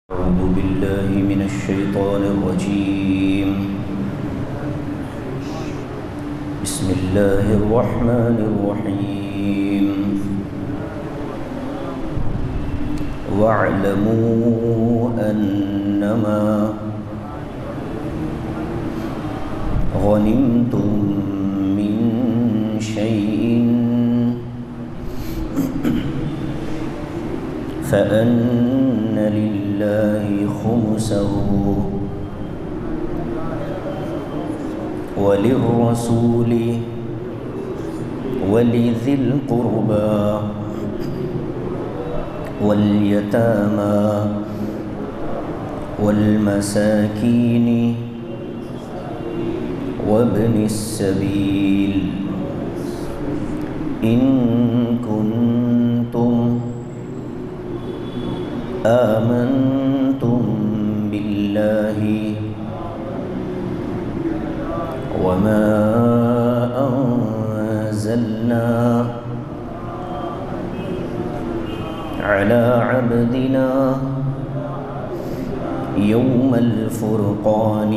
أعوذ بالله من الشيطان الرجيم. بسم الله الرحمن الرحيم. واعلموا أنما غنمتم من شيء فأن لله خمسه وللرسول ولذي القربى واليتامى والمساكين وابن السبيل إن كنتم آمنتم بالله وما أنزلنا على عبدنا يوم الفرقان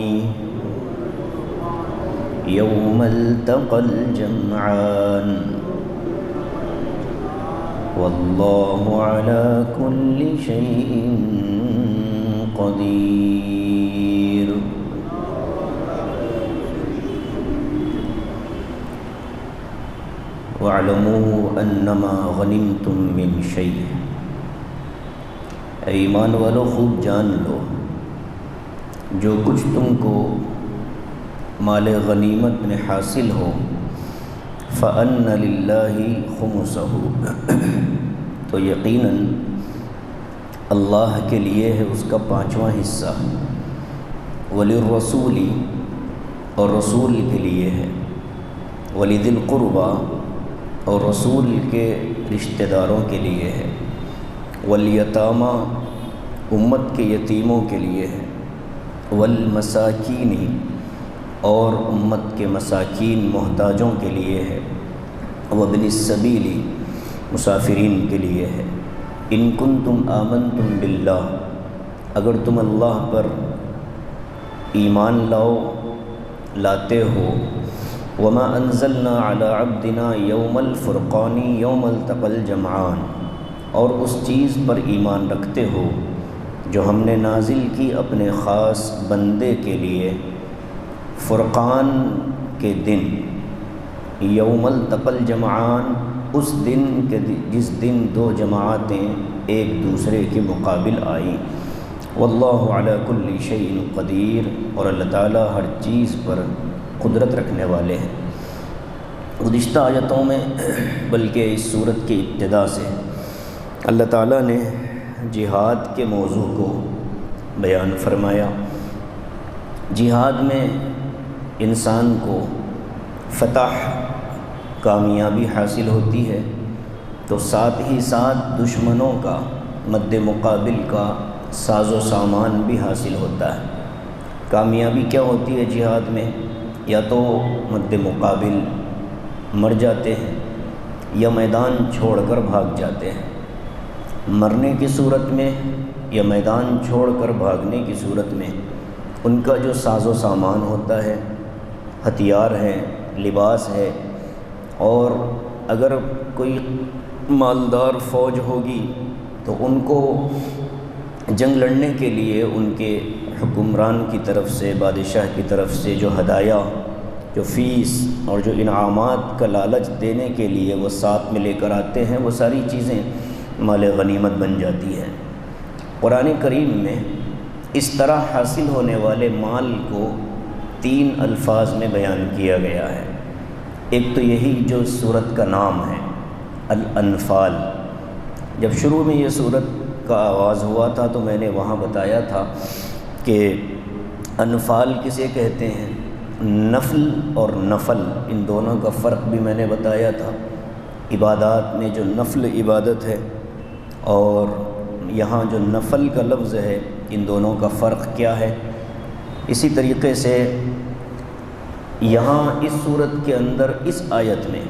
يوم التقى الجمعان والله على كل شيء قدير. واعلموا انما غنمتم من شيء. اے ایمان والو خوب جان لو جو کچھ تم کو مال غنیمت میں حاصل ہو فَأَنَّ لِلَّهِ خُمُسَهُ تو یقیناً اللہ کے لیے ہے اس کا 5واں حصہ، وَلِلرَّسُولِ اور رسول کے لیے ہے، وَلِذِي الْقُرْبَى اور رسول کے رشتہ داروں کے لیے ہے، وَالْيَتَامَى امت کے یتیموں کے لیے ہے، وَالْمَسَاكِينِ اور امت کے مساکین محتاجوں کے لیے ہے، وابن السبیل مسافرین کے لیے ہے۔ ان کنتم آمنتم باللہ اگر تم اللہ پر ایمان لاتے ہو، وما انزلنا علی عبدنا یوم الفرقان یوم التقى الجمعان اور اس چیز پر ایمان رکھتے ہو جو ہم نے نازل کی اپنے خاص بندے کے لیے فرقان کے دن، یوم التقى الجمعان اس دن کے جس دن دو جماعتیں ایک دوسرے کے مقابل آئیں، واللہ علی کل شیء قدیر اور اللہ تعالیٰ ہر چیز پر قدرت رکھنے والے ہیں۔ گزشتہ آیتوں میں بلکہ اس صورت کی ابتدا سے اللہ تعالیٰ نے جہاد کے موضوع کو بیان فرمایا۔ جہاد میں انسان کو فتح کامیابی حاصل ہوتی ہے تو ساتھ ہی ساتھ دشمنوں کا مد مقابل کا ساز و سامان بھی حاصل ہوتا ہے۔ کامیابی کیا ہوتی ہے جہاد میں؟ یا تو مد مقابل مر جاتے ہیں یا میدان چھوڑ کر بھاگ جاتے ہیں۔ مرنے کی صورت میں یا میدان چھوڑ کر بھاگنے کی صورت میں ان کا جو ساز و سامان ہوتا ہے، ہتھیار ہے، لباس ہے، اور اگر کوئی مالدار فوج ہوگی تو ان کو جنگ لڑنے کے لیے ان کے حکمران کی طرف سے، بادشاہ کی طرف سے جو ہدایہ، جو فیس اور جو انعامات کا لالچ دینے کے لیے وہ ساتھ میں لے کر آتے ہیں، وہ ساری چیزیں مال غنیمت بن جاتی ہیں۔ قرآن کریم میں اس طرح حاصل ہونے والے مال کو 3 الفاظ میں بیان کیا گیا ہے۔ ایک تو یہی جو سورت کا نام ہے الانفال۔ جب شروع میں یہ سورت کا آغاز ہوا تھا تو میں نے وہاں بتایا تھا کہ انفال کسے کہتے ہیں، نفل اور نفل ان دونوں کا فرق بھی میں نے بتایا تھا۔ عبادات میں جو نفل عبادت ہے اور یہاں جو نفل کا لفظ ہے ان دونوں کا فرق کیا ہے۔ اسی طریقے سے یہاں اس صورت کے اندر اس آیت میں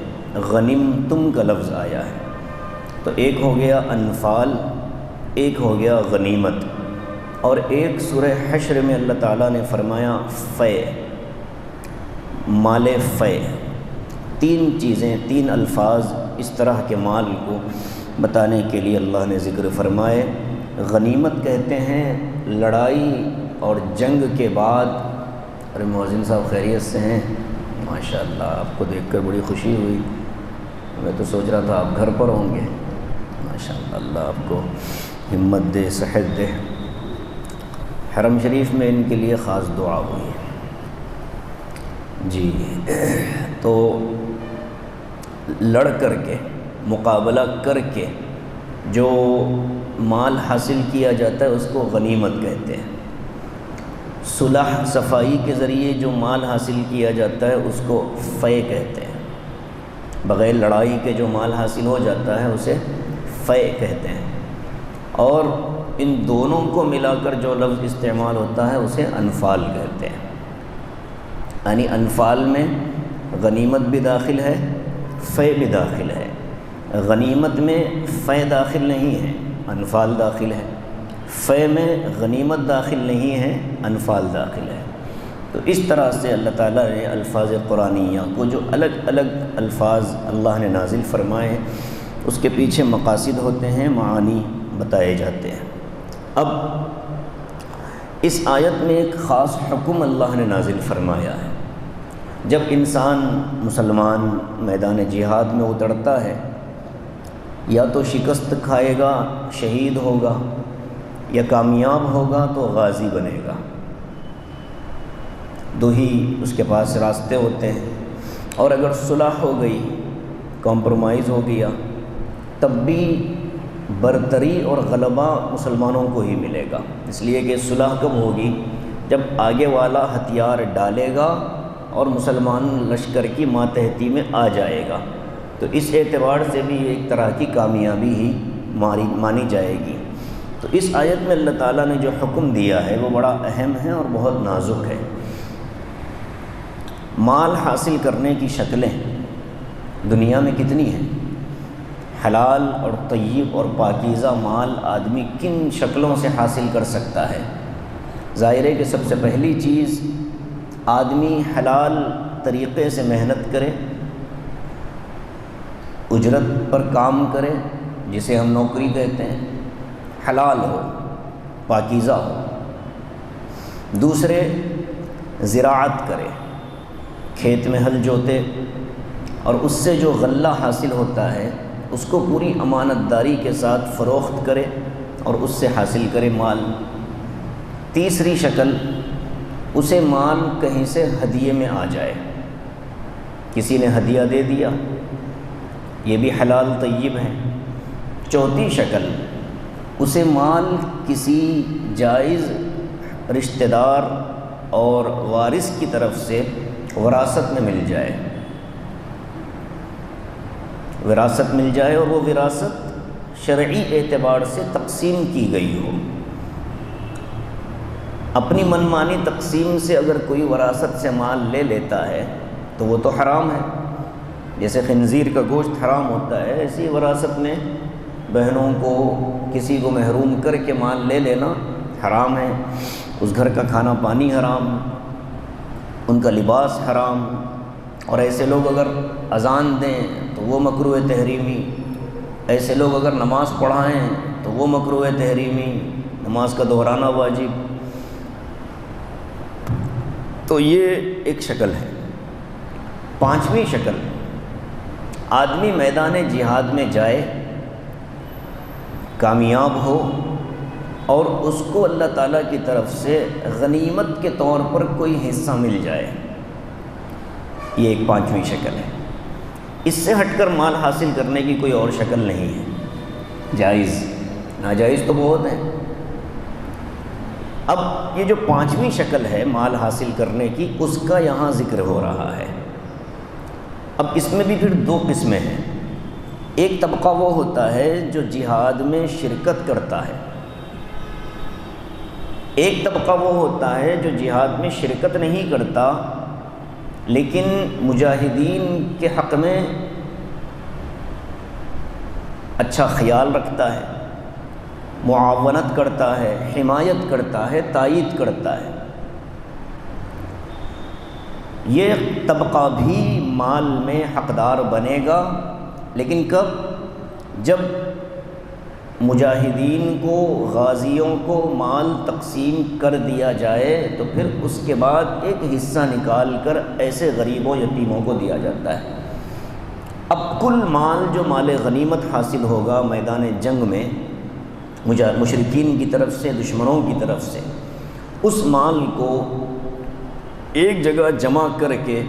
غنیمتم کا لفظ آیا ہے، تو ایک ہو گیا انفال، ایک ہو گیا غنیمت۔ اور ایک سورہ حشر میں اللہ تعالیٰ نے فرمایا فے، مال فے۔ تین چیزیں، تین الفاظ اس طرح کے مال کو بتانے کے لیے اللہ نے ذکر فرمائے۔ غنیمت کہتے ہیں لڑائی اور جنگ کے بعد۔ ارے مؤذن صاحب خیریت سے ہیں؟ ماشاءاللہ، آپ کو دیکھ کر بڑی خوشی ہوئی، میں تو سوچ رہا تھا آپ گھر پر ہوں گے۔ ماشاءاللہ، اللہ آپ کو ہمت دے، صحت دے۔ حرم شریف میں ان کے لیے خاص دعا ہوئی ہے جی۔ تو لڑ کر کے، مقابلہ کر کے جو مال حاصل کیا جاتا ہے اس کو غنیمت کہتے ہیں۔ صلح صفائی کے ذریعے جو مال حاصل کیا جاتا ہے اس کو فے کہتے ہیں۔ بغیر لڑائی کے جو مال حاصل ہو جاتا ہے اسے فے کہتے ہیں۔ اور ان دونوں کو ملا کر جو لفظ استعمال ہوتا ہے اسے انفال کہتے ہیں۔ یعنی انفال میں غنیمت بھی داخل ہے، فے بھی داخل ہے۔ غنیمت میں فے داخل نہیں ہے، انفال داخل ہے۔ فے میں غنیمت داخل نہیں ہے، انفال داخل ہے۔ تو اس طرح سے اللہ تعالیٰ نے الفاظ قرآنیہ کو، جو الگ الگ الفاظ اللہ نے نازل فرمائے ہیں، اس کے پیچھے مقاصد ہوتے ہیں، معانی بتائے جاتے ہیں۔ اب اس آیت میں ایک خاص حکم اللہ نے نازل فرمایا ہے۔ جب انسان مسلمان میدان جہاد میں اترتا ہے، یا تو شکست کھائے گا شہید ہوگا، یا کامیاب ہوگا تو غازی بنے گا۔ دو ہی اس کے پاس راستے ہوتے ہیں۔ اور اگر صلح ہو گئی، کمپرومائز ہو گیا، تب بھی برتری اور غلبہ مسلمانوں کو ہی ملے گا۔ اس لیے کہ صلح کب ہوگی؟ جب آگے والا ہتھیار ڈالے گا اور مسلمان لشکر کی ماتحتی میں آ جائے گا، تو اس اعتبار سے بھی ایک طرح کی کامیابی ہی مانی جائے گی۔ تو اس آیت میں اللہ تعالیٰ نے جو حکم دیا ہے وہ بڑا اہم ہے اور بہت نازک ہے۔ مال حاصل کرنے کی شکلیں دنیا میں کتنی ہیں؟ حلال اور طیب اور پاکیزہ مال آدمی کن شکلوں سے حاصل کر سکتا ہے؟ ظاہر ہے کہ سب سے پہلی چیز، آدمی حلال طریقے سے محنت کرے، اجرت پر کام کرے، جسے ہم نوکری کہتے ہیں، حلال ہو، پاکیزہ ہو۔ دوسرے، زراعت کرے، کھیت میں ہل جوتے، اور اس سے جو غلہ حاصل ہوتا ہے اس کو پوری امانت داری کے ساتھ فروخت کرے اور اس سے حاصل کرے مال۔ تیسری شکل، اسے مال کہیں سے ہدیے میں آ جائے، کسی نے ہدیہ دے دیا، یہ بھی حلال طیب ہے۔ چوتھی شکل، اسے مال کسی جائز رشتہ دار اور وارث کی طرف سے وراثت میں مل جائے، وراثت مل جائے، اور وہ وراثت شرعی اعتبار سے تقسیم کی گئی ہو۔ اپنی منمانی تقسیم سے اگر کوئی وراثت سے مال لے لیتا ہے تو وہ تو حرام ہے، جیسے خنزیر کا گوشت حرام ہوتا ہے، ایسی وراثت میں بہنوں کو، کسی کو محروم کر کے مال لے لینا حرام ہے۔ اس گھر کا کھانا پانی حرام، ان کا لباس حرام۔ اور ایسے لوگ اگر اذان دیں تو وہ مکروہ تحریمی، ایسے لوگ اگر نماز پڑھائیں تو وہ مکروہ تحریمی، نماز کا دہرانا واجب۔ تو یہ ایک شکل ہے۔ پانچویں شکل، آدمی میدان جہاد میں جائے، کامیاب ہو، اور اس کو اللہ تعالیٰ کی طرف سے غنیمت کے طور پر کوئی حصہ مل جائے، یہ ایک پانچویں شکل ہے۔ اس سے ہٹ کر مال حاصل کرنے کی کوئی اور شکل نہیں ہے۔ جائز، ناجائز تو بہت ہیں۔ اب یہ جو پانچویں شکل ہے مال حاصل کرنے کی، اس کا یہاں ذکر ہو رہا ہے۔ اب اس میں بھی پھر دو قسمیں ہیں۔ ایک طبقہ وہ ہوتا ہے جو جہاد میں شرکت کرتا ہے، ایک طبقہ وہ ہوتا ہے جو جہاد میں شرکت نہیں کرتا لیکن مجاہدین کے حق میں اچھا خیال رکھتا ہے، معاونت کرتا ہے، حمایت کرتا ہے، تائید کرتا ہے۔ یہ طبقہ بھی مال میں حقدار بنے گا، لیکن کب؟ جب مجاہدین کو، غازیوں کو مال تقسیم کر دیا جائے تو پھر اس کے بعد ایک حصہ نکال کر ایسے غریبوں، یتیموں کو دیا جاتا ہے۔ اب کل مال جو مال غنیمت حاصل ہوگا میدان جنگ میں مشرکین کی طرف سے، دشمنوں کی طرف سے، اس مال کو ایک جگہ جمع کر کے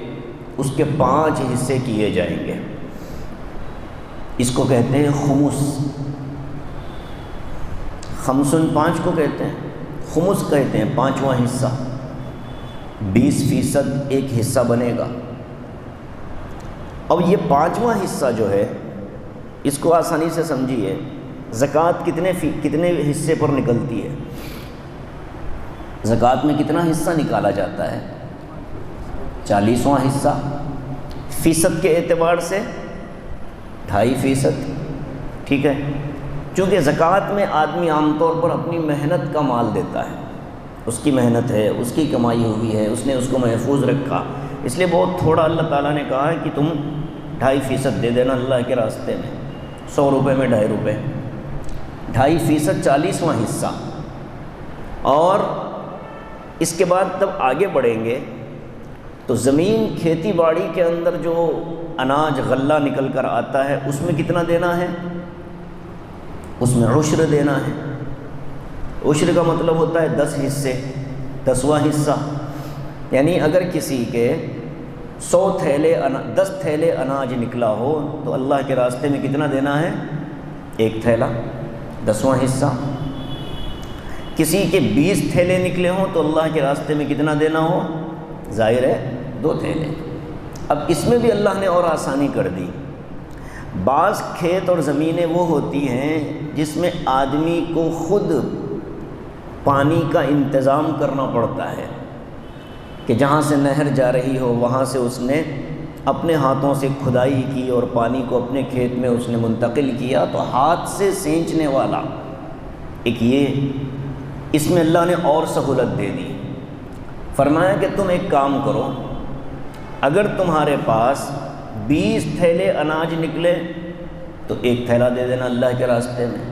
اس کے 5 حصے کیے جائیں گے۔ اس کو کہتے ہیں خمس۔ خمسن 5 کو کہتے ہیں، خمس کہتے ہیں 5واں حصہ۔ 20% ایک حصہ بنے گا۔ اب یہ 5واں حصہ جو ہے، اس کو آسانی سے سمجھیے، زکوٰۃ کتنے حصے پر نکلتی ہے؟ زکوٰۃ میں کتنا حصہ نکالا جاتا ہے؟ 40واں حصہ۔ فیصد کے اعتبار سے 2.5%، ٹھیک ہے؟ چونکہ زکوٰۃ میں آدمی عام طور پر اپنی محنت کا مال دیتا ہے، اس کی محنت ہے، اس کی کمائی ہوئی ہے، اس نے اس کو محفوظ رکھا، اس لیے بہت تھوڑا اللہ تعالیٰ نے کہا ہے کہ تم 2.5% دے دینا اللہ کے راستے میں، 100 روپے میں 2.5 روپے، 2.5% 40واں حصہ۔ اور اس کے بعد جب آگے بڑھیں گے تو زمین، کھیتی باڑی کے اندر جو اناج غلہ نکل کر آتا ہے اس میں کتنا دینا ہے؟ اس میں عشر دینا ہے۔ عشر کا مطلب ہوتا ہے 10 حصے، 10واں حصہ۔ یعنی اگر کسی کے 10 تھیلے اناج نکلا ہو تو اللہ کے راستے میں کتنا دینا ہے؟ 1 تھیلا، 10واں حصہ۔ کسی کے 20 تھیلے نکلے ہوں تو اللہ کے راستے میں کتنا دینا ہو؟ ظاہر ہے 2 تھیلے۔ اب اس میں بھی اللہ نے اور آسانی کر دی۔ بعض کھیت اور زمینیں وہ ہوتی ہیں جس میں آدمی کو خود پانی کا انتظام کرنا پڑتا ہے، کہ جہاں سے نہر جا رہی ہو وہاں سے اس نے اپنے ہاتھوں سے کھدائی کی اور پانی کو اپنے کھیت میں اس نے منتقل کیا، تو ہاتھ سے سینچنے والا ایک یہ، اس میں اللہ نے اور سہولت دے دی۔ فرمایا کہ تم ایک کام کرو، اگر تمہارے پاس 20 تھیلے اناج نکلے تو 1 تھیلا دے دینا اللہ کے راستے میں،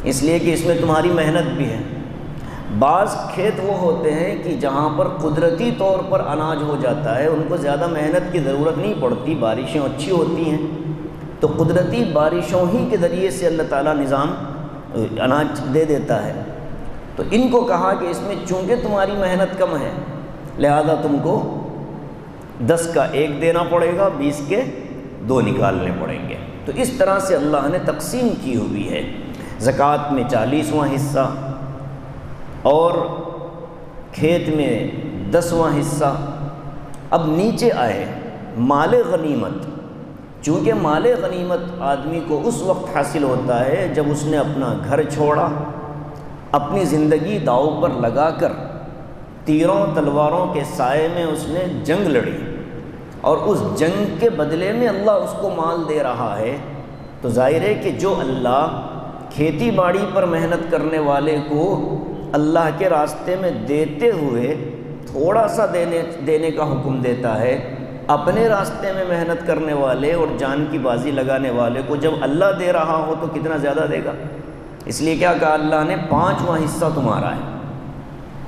اس لیے کہ اس میں تمہاری محنت بھی ہے۔ بعض کھیت وہ ہوتے ہیں کہ جہاں پر قدرتی طور پر اناج ہو جاتا ہے، ان کو زیادہ محنت کی ضرورت نہیں پڑتی، بارشیں اچھی ہوتی ہیں، تو قدرتی بارشوں ہی کے ذریعے سے اللہ تعالیٰ نظام اناج دے دیتا ہے۔ تو ان کو کہا کہ اس میں چونکہ تمہاری محنت کم ہے لہذا تم کو 10 کا 1 دینا پڑے گا، 20 کے 2 نکالنے پڑیں گے۔ تو اس طرح سے اللہ نے تقسیم کی ہوئی ہے۔ زکوٰۃ میں 40واں حصہ اور کھیت میں 10واں حصہ۔ اب نیچے آئے مال غنیمت۔ چونکہ مال غنیمت آدمی کو اس وقت حاصل ہوتا ہے جب اس نے اپنا گھر چھوڑا، اپنی زندگی داؤ پر لگا کر تیروں تلواروں کے سائے میں اس نے جنگ لڑی، اور اس جنگ کے بدلے میں اللہ اس کو مال دے رہا ہے، تو ظاہر ہے کہ جو اللہ کھیتی باڑی پر محنت کرنے والے کو اللہ کے راستے میں دیتے ہوئے تھوڑا سا دینے کا حکم دیتا ہے، اپنے راستے میں محنت کرنے والے اور جان کی بازی لگانے والے کو جب اللہ دے رہا ہو تو کتنا زیادہ دے گا۔ اس لیے کیا کہا اللہ نے؟ 5واں حصہ تمہارا ہے،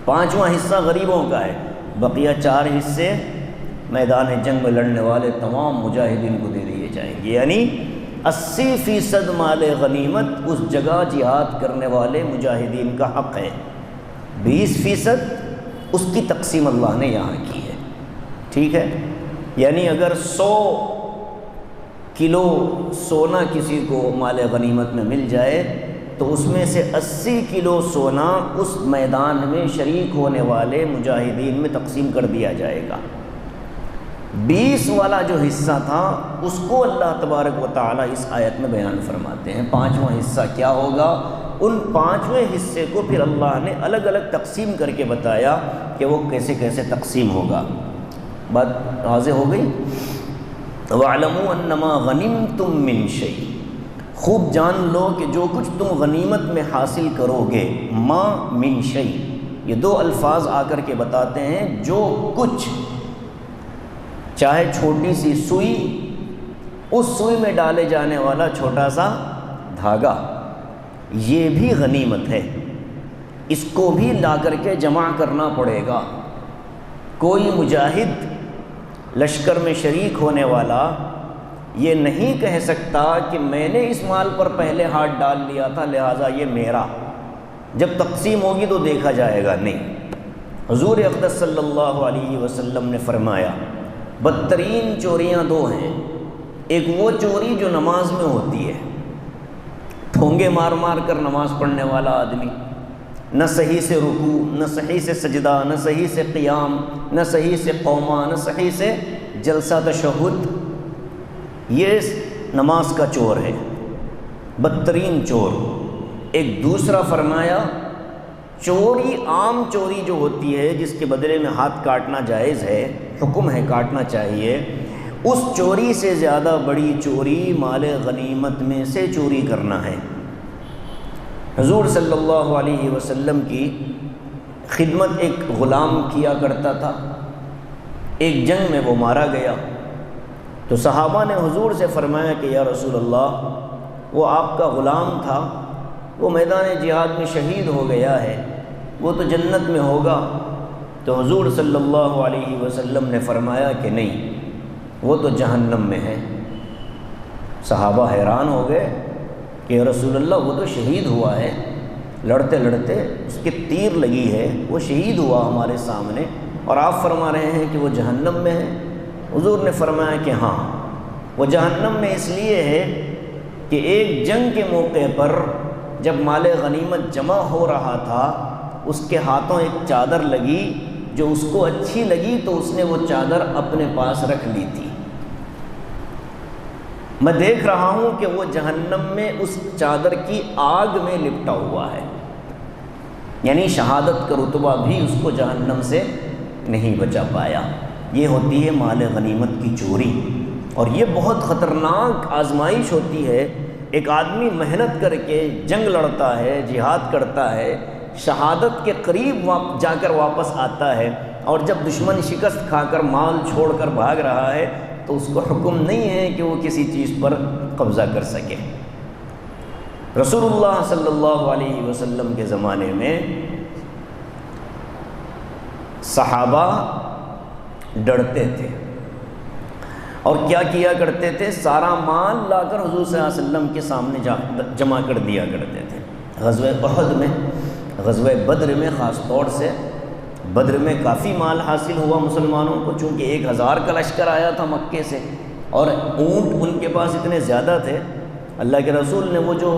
5واں حصہ غریبوں کا ہے، بقیہ 4 حصے میدان جنگ میں لڑنے والے تمام مجاہدین کو دے دیے جائیں گے۔ یعنی 80% مال غنیمت اس جگہ جہاد کرنے والے مجاہدین کا حق ہے، 20% اس کی تقسیم اللہ نے یہاں کی ہے، ٹھیک ہے؟ یعنی اگر 100 کلو سونا کسی کو مال غنیمت میں مل جائے تو اس میں سے 80 کلو سونا اس میدان میں شریک ہونے والے مجاہدین میں تقسیم کر دیا جائے گا۔ 20 والا جو حصہ تھا اس کو اللہ تبارک و تعالیٰ اس آیت میں بیان فرماتے ہیں۔ 5واں حصہ کیا ہوگا؟ ان 5ویں حصے کو پھر اللہ نے الگ الگ تقسیم کر کے بتایا کہ وہ کیسے کیسے تقسیم ہوگا۔ بات واضح ہو گئی؟ وَاعْلَمُوا أَنَّمَا غَنِمْتُم مِّن شَيْءٍ، خوب جان لو کہ جو کچھ تم غنیمت میں حاصل کرو گے، ما من شیء، یہ دو الفاظ آ کر کے بتاتے ہیں جو کچھ، چاہے چھوٹی سی سوئی، اس سوئی میں ڈالے جانے والا چھوٹا سا دھاگا، یہ بھی غنیمت ہے، اس کو بھی لا کر کے جمع کرنا پڑے گا۔ کوئی مجاہد لشکر میں شریک ہونے والا یہ نہیں کہہ سکتا کہ میں نے اس مال پر پہلے ہاتھ ڈال لیا تھا لہٰذا یہ میرا، جب تقسیم ہوگی تو دیکھا جائے گا، نہیں۔ حضور اقدس صلی اللہ علیہ وسلم نے فرمایا بدترین چوریاں دو ہیں، ایک وہ چوری جو نماز میں ہوتی ہے، ٹھونگے مار مار کر نماز پڑھنے والا آدمی، نہ صحیح سے رکوع، نہ صحیح سے سجدہ، نہ صحیح سے قیام، نہ صحیح سے قومہ، نہ صحیح سے جلسہ تشہد، یہ نماز کا چور ہے، بدترین چور۔ ایک دوسرا فرمایا چوری، عام چوری جو ہوتی ہے جس کے بدلے میں ہاتھ کاٹنا جائز ہے، حکم ہے کاٹنا چاہیے، اس چوری سے زیادہ بڑی چوری مال غنیمت میں سے چوری کرنا ہے۔ حضور صلی اللہ علیہ وسلم کی خدمت ایک غلام کیا کرتا تھا، ایک جنگ میں وہ مارا گیا تو صحابہ نے حضور سے فرمایا کہ یا رسول اللہ، وہ آپ کا غلام تھا، وہ میدان جہاد میں شہید ہو گیا ہے، وہ تو جنت میں ہوگا۔ تو حضور صلی اللہ علیہ وسلم نے فرمایا کہ نہیں، وہ تو جہنم میں ہے۔ صحابہ حیران ہو گئے کہ یا رسول اللہ وہ تو شہید ہوا ہے، لڑتے لڑتے اس کی تیر لگی ہے، وہ شہید ہوا ہمارے سامنے، اور آپ فرما رہے ہیں کہ وہ جہنم میں ہے۔ حضور نے فرمایا کہ ہاں، وہ جہنم میں اس لیے ہے کہ ایک جنگ کے موقع پر جب مال غنیمت جمع ہو رہا تھا، اس کے ہاتھوں ایک چادر لگی، جو اس کو اچھی لگی تو اس نے وہ چادر اپنے پاس رکھ لی تھی۔ میں دیکھ رہا ہوں کہ وہ جہنم میں اس چادر کی آگ میں لپٹا ہوا ہے، یعنی شہادت کا رتبہ بھی اس کو جہنم سے نہیں بچا پایا۔ یہ ہوتی ہے مال غنیمت کی چوری، اور یہ بہت خطرناک آزمائش ہوتی ہے۔ ایک آدمی محنت کر کے جنگ لڑتا ہے، جہاد کرتا ہے، شہادت کے قریب جا کر واپس آتا ہے، اور جب دشمن شکست کھا کر مال چھوڑ کر بھاگ رہا ہے تو اس کو حکم نہیں ہے کہ وہ کسی چیز پر قبضہ کر سکے۔ رسول اللہ صلی اللہ علیہ وسلم کے زمانے میں صحابہ ڈرتے تھے، اور کیا کیا کرتے تھے، سارا مال لا کر حضور صلی اللہ علیہ وسلم کے سامنے جمع کر دیا کرتے تھے۔ غزوہ احد میں، غزوہ بدر میں خاص طور سے، بدر میں کافی مال حاصل ہوا مسلمانوں کو، چونکہ 1000 کا لشکر آیا تھا مکے سے، اور اونٹ ان کے پاس اتنے زیادہ تھے۔ اللہ کے رسول نے وہ جو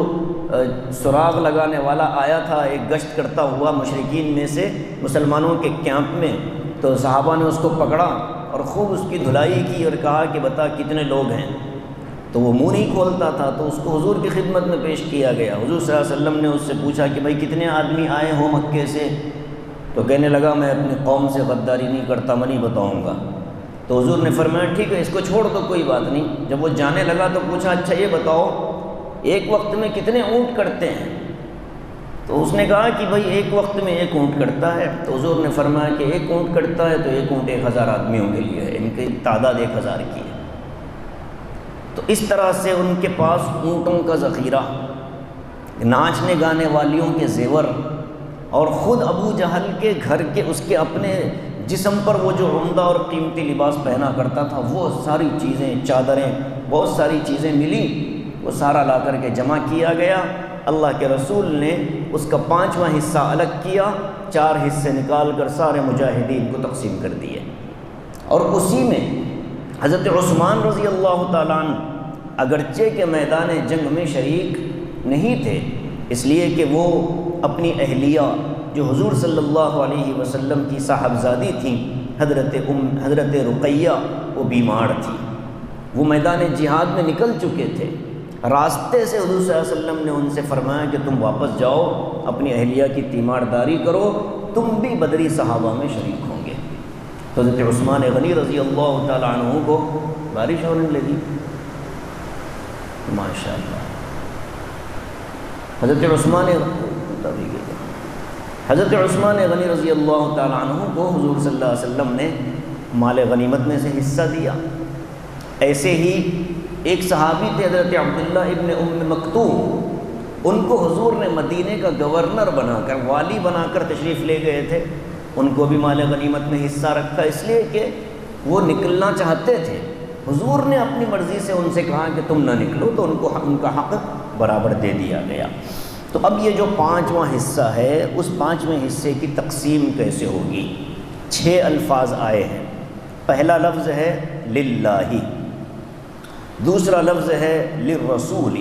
سراغ لگانے والا آیا تھا ایک گشت کرتا ہوا مشرکین میں سے مسلمانوں کے کیمپ میں، تو صحابہ نے اس کو پکڑا اور خوب اس کی دھلائی کی اور کہا کہ بتا کتنے لوگ ہیں، تو وہ منہ نہیں کھولتا تھا، تو اس کو حضور کی خدمت میں پیش کیا گیا۔ حضور صلی اللہ علیہ وسلم نے اس سے پوچھا کہ بھائی کتنے آدمی آئے ہو مکے سے، تو کہنے لگا میں اپنی قوم سے غداری نہیں کرتا، میں نہیں بتاؤں گا۔ تو حضور نے فرمایا ٹھیک ہے، اس کو چھوڑ دو، کوئی بات نہیں۔ جب وہ جانے لگا تو پوچھا اچھا یہ بتاؤ ایک وقت میں کتنے اونٹ کٹتے ہیں؟ تو اس نے کہا کہ بھائی ایک وقت میں 1 اونٹ کٹتا ہے۔ تو حضور نے فرمایا کہ 1 اونٹ کٹتا ہے تو 1 اونٹ 1000 آدمیوں کے لیے ہے، ان کی تعداد 1000 کی ہے۔ تو اس طرح سے ان کے پاس اونٹوں کا ذخیرہ، ناچنے گانے والیوں کے زیور، اور خود ابو جہل کے گھر کے اس کے اپنے جسم پر وہ جو عمدہ اور قیمتی لباس پہنا کرتا تھا، وہ ساری چیزیں، چادریں، بہت ساری چیزیں ملی، وہ سارا لا کر کے جمع کیا گیا۔ اللہ کے رسول نے اس کا 5واں حصہ الگ کیا، 4 حصے نکال کر سارے مجاہدین کو تقسیم کر دیے، اور اسی میں حضرت عثمان رضی اللہ تعالیٰ عنہ اگرچہ کہ میدان جنگ میں شریک نہیں تھے، اس لیے کہ وہ اپنی اہلیہ جو حضور صلی اللہ علیہ وسلم کی صاحبزادی تھیں، حضرت رقیہ، وہ بیمار تھی، وہ میدان جہاد میں نکل چکے تھے۔ راستے سے حضور صلی اللہ علیہ وسلم نے ان سے فرمایا کہ تم واپس جاؤ، اپنی اہلیہ کی تیمارداری کرو، تم بھی بدری صحابہ میں شریک ہوں گے۔ تو حضرت عثمان غنی رضی اللہ تعالیٰ عنہ کو بارش ہونے لگی، ماشاءاللہ حضرت عثمان غنی رضی اللہ تعالیٰ عنہ کو حضور صلی اللہ علیہ وسلم نے مال غنیمت میں سے حصہ دیا۔ ایسے ہی ایک صحابی تھے حضرت عبداللہ ابن ام مکتوم، ان کو حضور نے مدینے کا گورنر بنا کر، والی بنا کر تشریف لے گئے تھے۔ ان کو بھی مال غنیمت میں حصہ رکھا، اس لیے کہ وہ نکلنا چاہتے تھے۔ حضور نے اپنی مرضی سے ان سے کہا کہ تم نہ نکلو، تو ان کا حق برابر دے دیا گیا۔ تو اب یہ جو 5واں حصہ ہے، اس 5ویں حصے کی تقسیم کیسے ہوگی؟ 6 الفاظ آئے ہیں۔ پہلا لفظ ہے للہ، دوسرا لفظ ہے للرسول،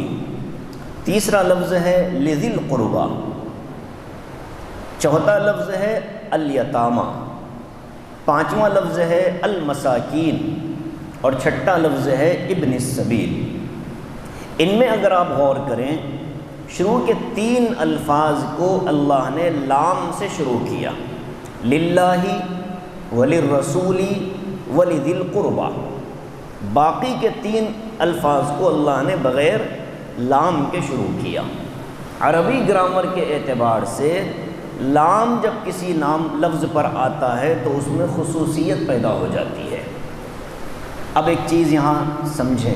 تیسرا لفظ ہے لذی القربیٰ، چوتھا لفظ ہے الیتامى، 5واں لفظ ہے المساکین، اور 6واں لفظ ہے ابن السبیل۔ ان میں اگر آپ غور کریں، شروع کے 3 الفاظ کو اللہ نے لام سے شروع کیا، للہ وللرسول ولذی القربیٰ۔ باقی کے 3 الفاظ کو اللہ نے بغیر لام کے شروع کیا۔ عربی گرامر کے اعتبار سے لام جب کسی نام لفظ پر آتا ہے تو اس میں خصوصیت پیدا ہو جاتی ہے۔ اب ایک چیز یہاں سمجھیں،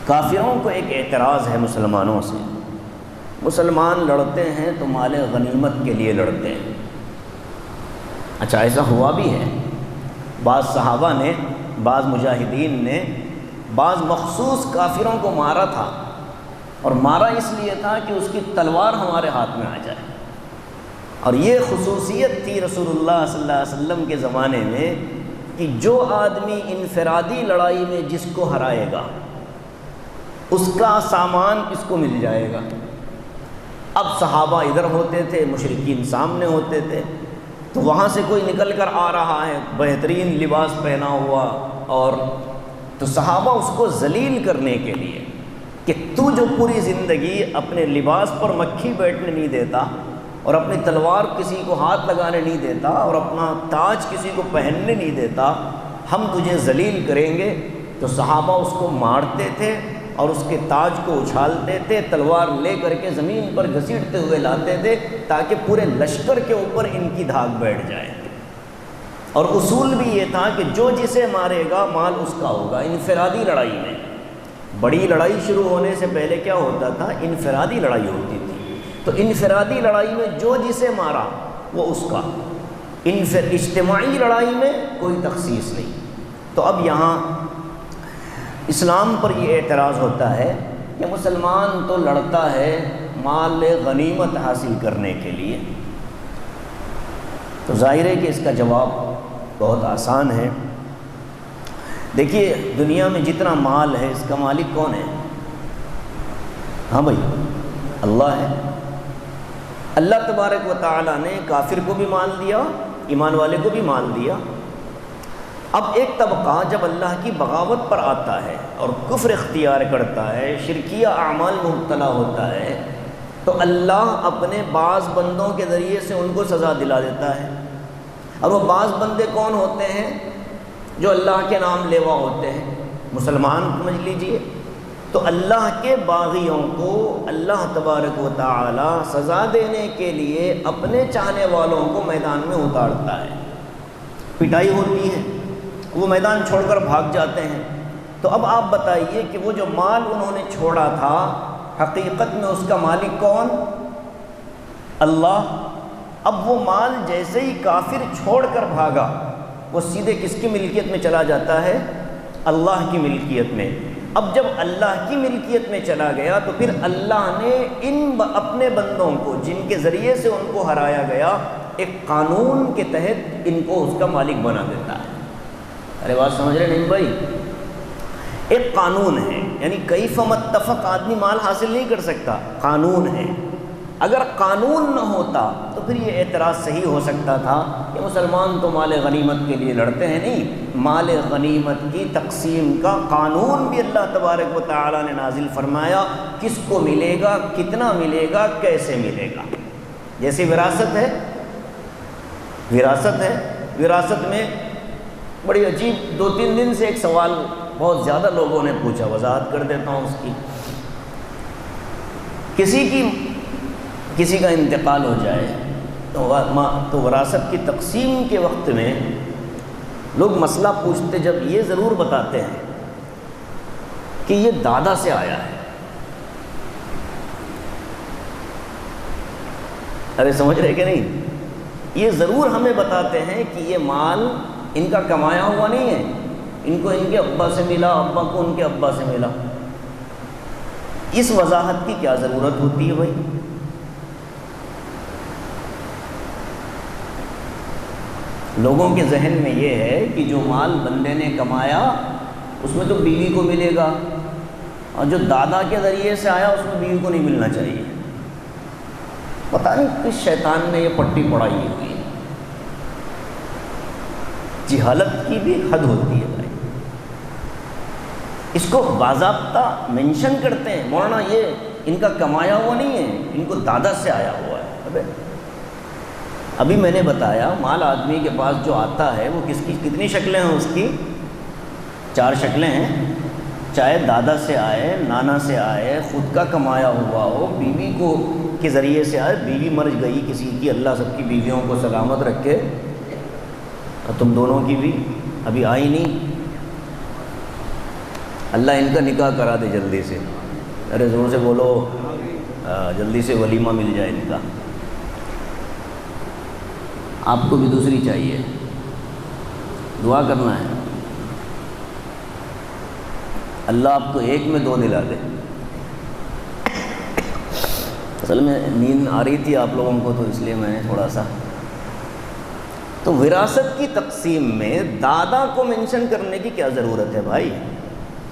کافروں کو ایک اعتراض ہے مسلمانوں سے۔ مسلمان لڑتے ہیں تو مال غنیمت کے لیے لڑتے ہیں۔ اچھا، ایسا ہوا بھی ہے، بعض صحابہ نے، بعض مجاہدین نے بعض مخصوص کافروں کو مارا تھا، اور مارا اس لیے تھا کہ اس کی تلوار ہمارے ہاتھ میں آ جائے۔ اور یہ خصوصیت تھی رسول اللہ صلی اللہ علیہ وسلم کے زمانے میں کہ جو آدمی انفرادی لڑائی میں جس کو ہرائے گا، اس کا سامان اس کو مل جائے گا۔ اب صحابہ ادھر ہوتے تھے، مشرکین سامنے ہوتے تھے، تو وہاں سے کوئی نکل کر آ رہا ہے بہترین لباس پہنا ہوا، اور تو صحابہ اس کو ذلیل کرنے کے لیے کہ تو جو پوری زندگی اپنے لباس پر مکھی بیٹھنے نہیں دیتا، اور اپنی تلوار کسی کو ہاتھ لگانے نہیں دیتا، اور اپنا تاج کسی کو پہننے نہیں دیتا، ہم تجھے ذلیل کریں گے۔ تو صحابہ اس کو مارتے تھے اور اس کے تاج کو اچھالتے تھے، تلوار لے کر کے زمین پر گھسیٹتے ہوئے لاتے تھے تاکہ پورے لشکر کے اوپر ان کی دھاک بیٹھ جائے۔ اور اصول بھی یہ تھا کہ جو جسے مارے گا مال اس کا ہوگا۔ انفرادی لڑائی میں، بڑی لڑائی شروع ہونے سے پہلے کیا ہوتا تھا؟ انفرادی لڑائی ہوتی تھی۔ تو انفرادی لڑائی میں جو جسے مارا وہ اس کا، اجتماعی لڑائی میں کوئی تخصیص نہیں۔ تو اب یہاں اسلام پر یہ اعتراض ہوتا ہے کہ مسلمان تو لڑتا ہے مال غنیمت حاصل کرنے کے لیے۔ تو ظاہر ہے کہ اس کا جواب بہت آسان ہے۔ دیکھیے، دنیا میں جتنا مال ہے اس کا مالک کون ہے؟ ہاں بھائی، اللہ ہے۔ اللہ تبارک و تعالیٰ نے کافر کو بھی مال دیا، ایمان والے کو بھی مال دیا۔ اب ایک طبقہ جب اللہ کی بغاوت پر آتا ہے اور کفر اختیار کرتا ہے، شرکیہ اعمال میں مبتلا ہوتا ہے، تو اللہ اپنے بعض بندوں کے ذریعے سے ان کو سزا دلا دیتا ہے۔ اور وہ بعض بندے کون ہوتے ہیں؟ جو اللہ کے نام لیوا ہوتے ہیں، مسلمان سمجھ لیجئے۔ تو اللہ کے باغیوں کو اللہ تبارک و تعالی سزا دینے کے لیے اپنے چاہنے والوں کو میدان میں اتارتا ہے، پٹائی ہوتی ہے، وہ میدان چھوڑ کر بھاگ جاتے ہیں۔ تو اب آپ بتائیے کہ وہ جو مال انہوں نے چھوڑا تھا، حقیقت میں اس کا مالک کون؟ اللہ۔ اب وہ مال جیسے ہی کافر چھوڑ کر بھاگا، وہ سیدھے کس کی ملکیت میں چلا جاتا ہے؟ اللہ کی ملکیت میں۔ اب جب اللہ کی ملکیت میں چلا گیا تو پھر اللہ نے اپنے بندوں کو، جن کے ذریعے سے ان کو ہرایا گیا، ایک قانون کے تحت ان کو اس کا مالک بنا دیتا ہے۔ ارے بات سمجھ رہے نہیں بھائی؟ ایک قانون ہے، یعنی کیف متفق آدمی مال حاصل نہیں کر سکتا، قانون ہے۔ اگر قانون نہ ہوتا تو پھر یہ اعتراض صحیح ہو سکتا تھا کہ مسلمان تو مال غنیمت کے لیے لڑتے ہیں۔ نہیں، مال غنیمت کی تقسیم کا قانون بھی اللہ تبارک و تعالی نے نازل فرمایا، کس کو ملے گا، کتنا ملے گا، کیسے ملے گا۔ جیسے وراثت ہے، وراثت میں بڑی عجیب 2-3 دن سے ایک سوال بہت زیادہ لوگوں نے پوچھا، وضاحت کر دیتا ہوں اس کی، کسی کا انتقال ہو جائے تو وراثت کی تقسیم کے وقت میں لوگ مسئلہ پوچھتے جب یہ ضرور بتاتے ہیں کہ یہ دادا سے آیا ہے. ارے سمجھ رہے کہ نہیں؟ یہ ضرور ہمیں بتاتے ہیں کہ یہ مال ان کا کمایا ہوا نہیں ہے، ان کو ان کے ابا سے ملا، ابا کو ان کے ابا سے ملا. اس وضاحت کی کیا ضرورت ہوتی ہے بھائی؟ لوگوں کے ذہن میں یہ ہے کہ جو مال بندے نے کمایا اس میں تو بیوی کو ملے گا، اور جو دادا کے ذریعے سے آیا اس میں بیوی کو نہیں ملنا چاہیے. پتہ نہیں کس شیطان نے یہ پٹی پڑھائی ہوئی ہے. جہالت کی بھی حد ہوتی ہے بھائی. اس کو باضابطہ مینشن کرتے ہیں، مولانا یہ ان کا کمایا ہوا نہیں ہے، ان کو دادا سے آیا ہوا ہے. ابھی میں نے بتایا مال آدمی کے پاس جو آتا ہے وہ کتنی شکلیں ہیں؟ اس کی 4 شکلیں ہیں. چاہے دادا سے آئے، نانا سے آئے، خود کا کمایا ہوا ہو، بیوی کو کے ذریعے سے آئے. بیوی مر گئی کسی کی، اللہ سب کی بیویوں کو سلامت رکھے، اور تم دونوں کی بھی ابھی آئی نہیں، اللہ ان کا نکاح کرا دے جلدی سے. ارے زور سے بولو، جلدی سے ولیمہ مل جائے ان کا. آپ کو بھی دوسری چاہیے، دعا کرنا ہے اللہ آپ کو ایک میں 2 دلا دے. اصل میں نیند آ رہی تھی آپ لوگوں کو، تو اس لیے میں نے تھوڑا سا. تو وراثت کی تقسیم میں دادا کو منشن کرنے کی کیا ضرورت ہے بھائی؟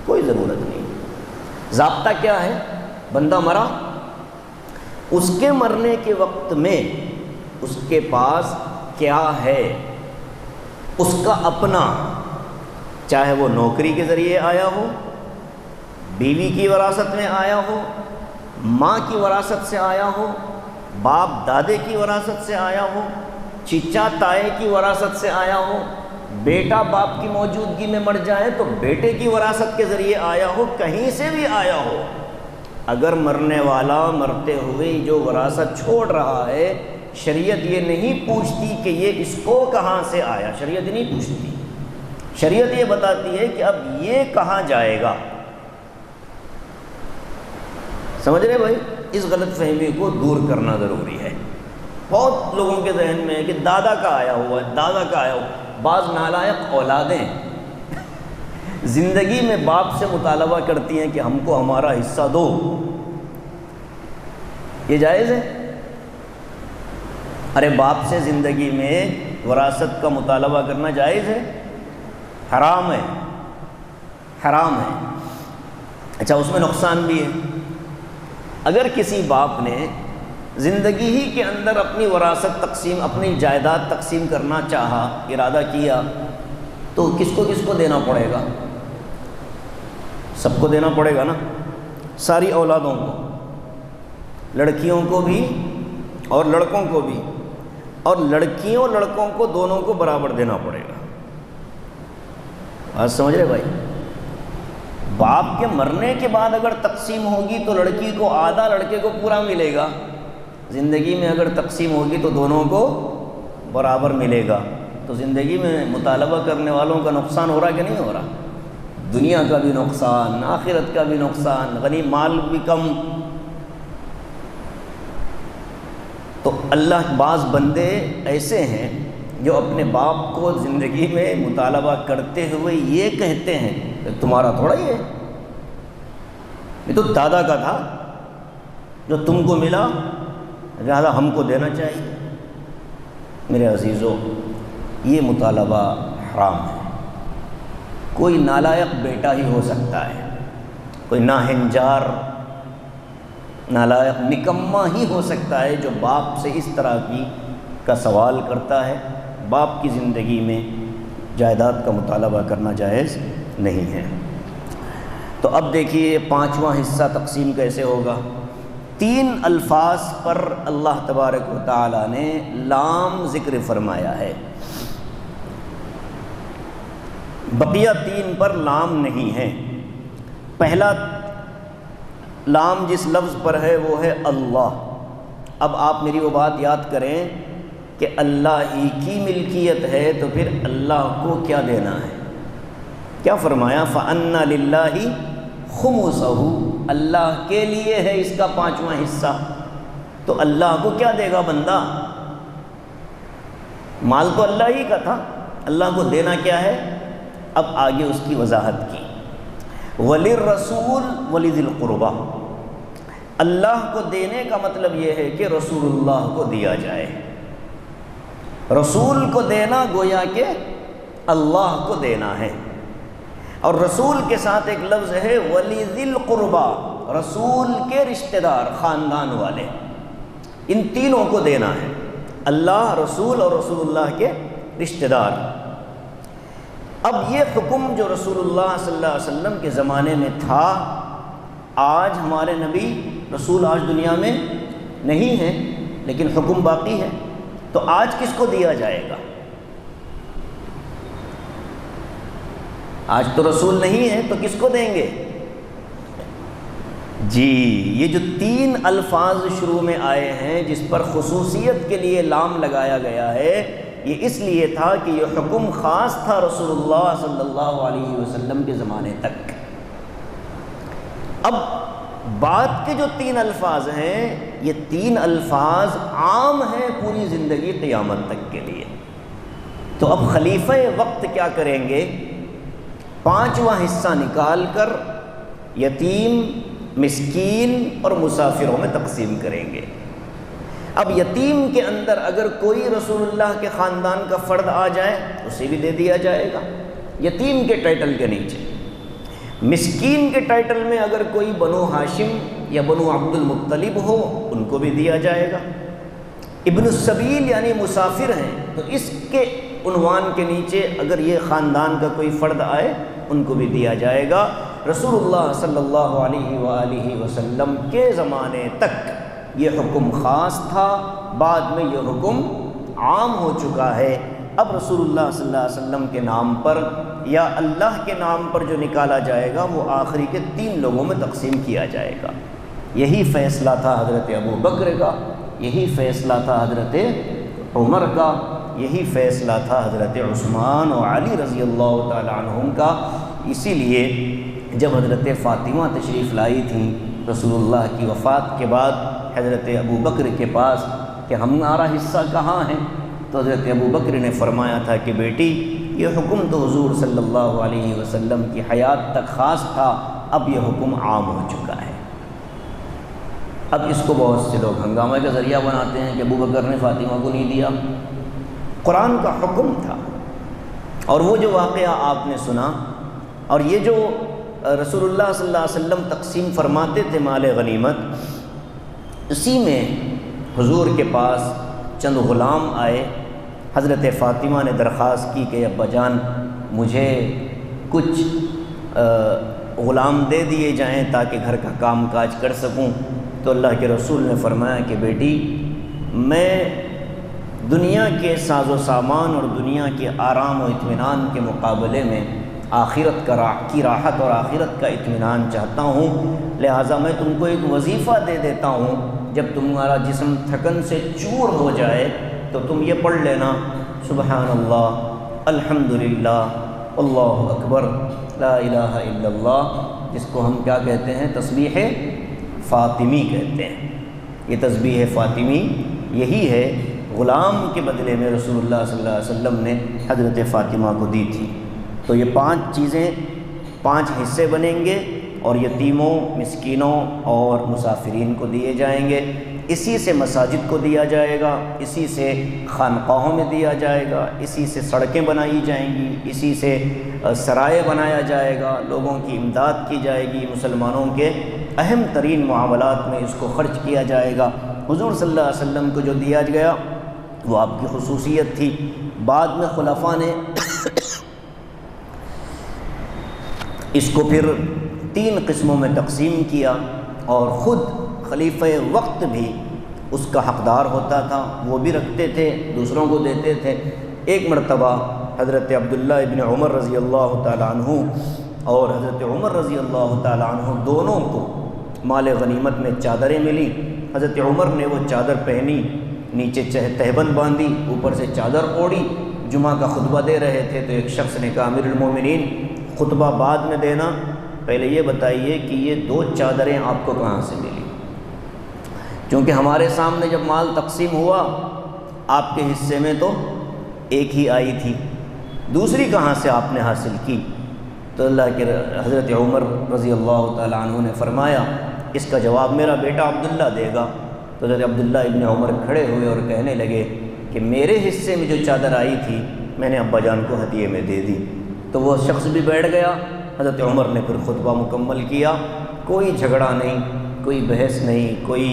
کوئی ضرورت نہیں. ضابطہ کیا ہے؟ بندہ مرا، اس کے مرنے کے وقت میں اس کے پاس کیا ہے، اس کا اپنا، چاہے وہ نوکری کے ذریعے آیا ہو، بیوی کی وراثت میں آیا ہو، ماں کی وراثت سے آیا ہو، باپ دادے کی وراثت سے آیا ہو، چچا تائے کی وراثت سے آیا ہو، بیٹا باپ کی موجودگی میں مر جائے تو بیٹے کی وراثت کے ذریعے آیا ہو، کہیں سے بھی آیا ہو. اگر مرنے والا مرتے ہوئے جو وراثت چھوڑ رہا ہے، شریعت یہ نہیں پوچھتی کہ یہ اس کو کہاں سے آیا، شریعت نہیں پوچھتی. شریعت یہ بتاتی ہے کہ اب یہ کہاں جائے گا. سمجھ رہے بھائی؟ اس غلط فہمی کو دور کرنا ضروری ہے. بہت لوگوں کے ذہن میں ہے کہ دادا کا آیا ہوا ہے، دادا کا آیا ہوا. بعض نالائق اولادیں زندگی میں باپ سے مطالبہ کرتی ہیں کہ ہم کو ہمارا حصہ دو. یہ جائز ہے؟ ارے باپ سے زندگی میں وراثت کا مطالبہ کرنا جائز ہے؟ حرام ہے، حرام ہے. اچھا اس میں نقصان بھی ہے. اگر کسی باپ نے زندگی ہی کے اندر اپنی وراثت تقسیم، اپنی جائیداد تقسیم کرنا چاہا، ارادہ کیا، تو کس کو دینا پڑے گا؟ سب کو دینا پڑے گا نا، ساری اولادوں کو، لڑکیوں کو بھی اور لڑکوں کو بھی، اور لڑکیوں لڑکوں کو دونوں کو برابر دینا پڑے گا. بات سمجھ رہے بھائی؟ باپ کے مرنے کے بعد اگر تقسیم ہوگی تو لڑکی کو آدھا، لڑکے کو پورا ملے گا. زندگی میں اگر تقسیم ہوگی تو دونوں کو برابر ملے گا. تو زندگی میں مطالبہ کرنے والوں کا نقصان ہو رہا کہ نہیں ہو رہا؟ دنیا کا بھی نقصان، آخرت کا بھی نقصان، غنی مال بھی کم. تو اللہ، بعض بندے ایسے ہیں جو اپنے باپ کو زندگی میں مطالبہ کرتے ہوئے یہ کہتے ہیں کہ تمہارا تھوڑا ہی ہے، یہ تو دادا کا تھا جو تم کو ملا، لہذا ہم کو دینا چاہیے. میرے عزیزو، یہ مطالبہ حرام ہے. کوئی نالائق بیٹا ہی ہو سکتا ہے، کوئی ناہنجار نالائق نکما ہی ہو سکتا ہے جو باپ سے اس طرح کا سوال کرتا ہے. باپ کی زندگی میں جائیداد کا مطالبہ کرنا جائز نہیں ہے. تو اب دیکھیے 5واں حصہ تقسیم کیسے ہوگا. 3 الفاظ پر اللہ تبارک و تعالی نے لام ذکر فرمایا ہے، بقیہ 3 پر لام نہیں ہے. پہلا لام جس لفظ پر ہے وہ ہے اللہ۔ اب آپ میری وہ بات یاد کریں کہ اللہ ہی کی ملکیت ہے تو پھر اللہ کو کیا دینا ہے؟ کیا فرمایا؟ فَأَنَّ لِلَّهِ خُمُسَهُ، اللہ کے لیے ہے اس کا 5واں حصہ، تو اللہ کو کیا دے گا بندہ؟ مال تو اللہ ہی کا تھا، اللہ کو دینا کیا ہے؟ اب آگے اس کی وضاحت کی، وَلِلرَّسُولِ وَلِذِي الْقُرْبَى، اللہ کو دینے کا مطلب یہ ہے کہ رسول اللہ کو دیا جائے۔ رسول کو دینا گویا کہ اللہ کو دینا ہے، اور رسول کے ساتھ ایک لفظ ہے وَلِذِي الْقُرْبَى، رسول کے رشتہ دار، خاندان والے، ان تینوں کو دینا ہے، اللہ، رسول اور رسول اللہ کے رشتہ دار۔ اب یہ حکم جو رسول اللہ صلی اللہ علیہ وسلم کے زمانے میں تھا، آج ہمارے نبی رسول آج دنیا میں نہیں ہیں لیکن حکم باقی ہے، تو آج کس کو دیا جائے گا؟ آج تو رسول نہیں ہے تو کس کو دیں گے؟ جی، یہ جو 3 الفاظ شروع میں آئے ہیں جس پر خصوصیت کے لیے لام لگایا گیا ہے، یہ اس لیے تھا کہ یہ حکم خاص تھا رسول اللہ صلی اللہ علیہ وسلم کے زمانے تک۔ اب بعد کے جو 3 الفاظ ہیں، یہ 3 الفاظ عام ہیں پوری زندگی قیامت تک کے لیے۔ تو اب خلیفہ وقت کیا کریں گے؟ 5واں حصہ نکال کر یتیم، مسکین اور مسافروں میں تقسیم کریں گے۔ اب یتیم کے اندر اگر کوئی رسول اللہ کے خاندان کا فرد آ جائے اسے بھی دے دیا جائے گا یتیم کے ٹائٹل کے نیچے۔ مسکین کے ٹائٹل میں اگر کوئی بنو ہاشم یا بنو عبد المطلب ہو ان کو بھی دیا جائے گا۔ ابن السبیل یعنی مسافر ہیں تو اس کے عنوان کے نیچے اگر یہ خاندان کا کوئی فرد آئے ان کو بھی دیا جائے گا۔ رسول اللہ صلی اللہ علیہ وآلہ وسلم کے زمانے تک یہ حکم خاص تھا، بعد میں یہ حکم عام ہو چکا ہے۔ اب رسول اللہ صلی اللہ علیہ وسلم کے نام پر یا اللہ کے نام پر جو نکالا جائے گا وہ آخری کے 3 لوگوں میں تقسیم کیا جائے گا۔ یہی فیصلہ تھا حضرت ابو بکر کا، یہی فیصلہ تھا حضرت عمر کا، یہی فیصلہ تھا حضرت عثمان و علی رضی اللہ تعالی عنہم کا۔ اسی لیے جب حضرت فاطمہ تشریف لائی تھیں رسول اللہ کی وفات کے بعد حضرت ابو بکر کے پاس کہ ہمارا حصہ کہاں ہے، تو حضرت ابو بکر نے فرمایا تھا کہ بیٹی یہ حکم تو حضور صلی اللہ علیہ وسلم کی حیات تک خاص تھا، اب یہ حکم عام ہو چکا ہے۔ اب اس کو بہت سے لوگ ہنگامے کا ذریعہ بناتے ہیں کہ ابو بکر نے فاطمہ کو نہیں دیا، قرآن کا حکم تھا۔ اور وہ جو واقعہ آپ نے سنا اور یہ جو رسول اللہ صلی اللہ علیہ وسلم تقسیم فرماتے تھے مال غنیمت، اسی میں حضور کے پاس چند غلام آئے۔ حضرت فاطمہ نے درخواست کی کہ ابا جان مجھے کچھ غلام دے دیے جائیں تاکہ گھر کا کام کاج کر سکوں۔ تو اللہ کے رسول نے فرمایا کہ بیٹی میں دنیا کے ساز و سامان اور دنیا کے آرام و اطمینان کے مقابلے میں آخرت کی راحت اور آخرت کا اطمینان چاہتا ہوں، لہٰذا میں تم کو ایک وظیفہ دے دیتا ہوں، جب تمہارا جسم تھکن سے چور ہو جائے تو تم یہ پڑھ لینا سبحان اللہ الحمدللہ اللہ اکبر لا الہ الا اللہ، جس کو ہم کیا کہتے ہیں؟ تسبیح فاطمی کہتے ہیں۔ یہ تسبیح فاطمی یہی ہے، غلام کے بدلے میں رسول اللہ صلی اللہ علیہ وسلم نے حضرت فاطمہ کو دی تھی۔ تو یہ 5 چیزیں 5 حصے بنیں گے اور یتیموں، مسکینوں اور مسافرین کو دیے جائیں گے۔ اسی سے مساجد کو دیا جائے گا، اسی سے خانقاہوں میں دیا جائے گا، اسی سے سڑکیں بنائی جائیں گی، اسی سے سرائے بنایا جائے گا، لوگوں کی امداد کی جائے گی، مسلمانوں کے اہم ترین معاملات میں اس کو خرچ کیا جائے گا۔ حضور صلی اللہ علیہ وسلم کو جو دیا گیا وہ آپ کی خصوصیت تھی۔ بعد میں خلفاء نے اس کو پھر 3 قسموں میں تقسیم کیا اور خود خلیفہ وقت بھی اس کا حقدار ہوتا تھا، وہ بھی رکھتے تھے، دوسروں کو دیتے تھے۔ ایک مرتبہ حضرت عبداللہ ابن عمر رضی اللہ تعالیٰ عنہ اور حضرت عمر رضی اللہ تعالیٰ عنہ دونوں کو مال غنیمت میں چادریں ملی، حضرت عمر نے وہ چادر پہنی، نیچے تہبند باندھی، اوپر سے چادر اوڑھی، جمعہ کا خطبہ دے رہے تھے تو ایک شخص نے کہا امیر المومنین خطبہ بعد میں دینا، پہلے یہ بتائیے کہ یہ 2 چادریں آپ کو کہاں سے ملی؟ چونکہ ہمارے سامنے جب مال تقسیم ہوا آپ کے حصے میں تو ایک ہی آئی تھی، دوسری کہاں سے آپ نے حاصل کی؟ تو اللہ کے حضرت عمر رضی اللہ تعالیٰ عنہ نے فرمایا اس کا جواب میرا بیٹا عبداللہ دے گا۔ تو حضرت عبداللہ ابن عمر کھڑے ہوئے اور کہنے لگے کہ میرے حصے میں جو چادر آئی تھی میں نے ابا جان کو ہدیے میں دے دی۔ تو وہ شخص بھی بیٹھ گیا، حضرت عمر نے پھر خطبہ مکمل کیا، کوئی جھگڑا نہیں، کوئی بحث نہیں، کوئی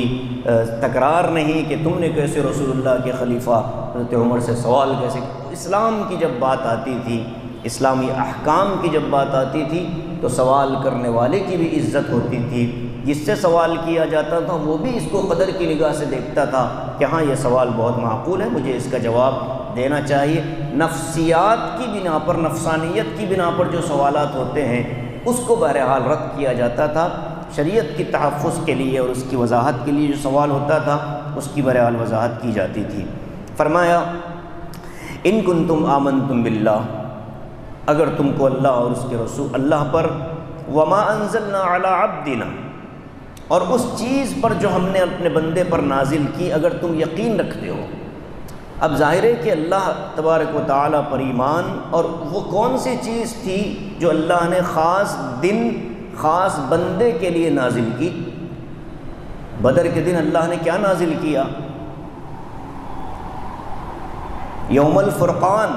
تکرار نہیں کہ تم نے کیسے رسول اللہ کے خلیفہ حضرت عمر سے سوال کیسے۔ اسلام کی جب بات آتی تھی، اسلامی احکام کی جب بات آتی تھی تو سوال کرنے والے کی بھی عزت ہوتی تھی، جس سے سوال کیا جاتا تھا وہ بھی اس کو قدر کی نگاہ سے دیکھتا تھا کہ ہاں یہ سوال بہت معقول ہے، مجھے اس کا جواب دینا چاہیے۔ نفسیات کی بنا پر، نفسانیت کی بنا پر جو سوالات ہوتے ہیں اس کو بہرحال رد کیا جاتا تھا، شریعت کی تحفظ کے لیے اور اس کی وضاحت کے لیے جو سوال ہوتا تھا اس کی بہرحال وضاحت کی جاتی تھی۔ فرمایا ان کنتم آمنتم باللہ، اگر تم کو اللہ اور اس کے رسول، اللہ پر، وما انزلنا علی عبدنا، اور اس چیز پر جو ہم نے اپنے بندے پر نازل کی اگر تم یقین رکھتے ہو۔ اب ظاہر ہے کہ اللہ تبارک و تعالیٰ پر ایمان، اور وہ کون سی چیز تھی جو اللہ نے خاص دن خاص بندے کے لیے نازل کی؟ بدر کے دن اللہ نے کیا نازل کیا؟ یوم الفرقان۔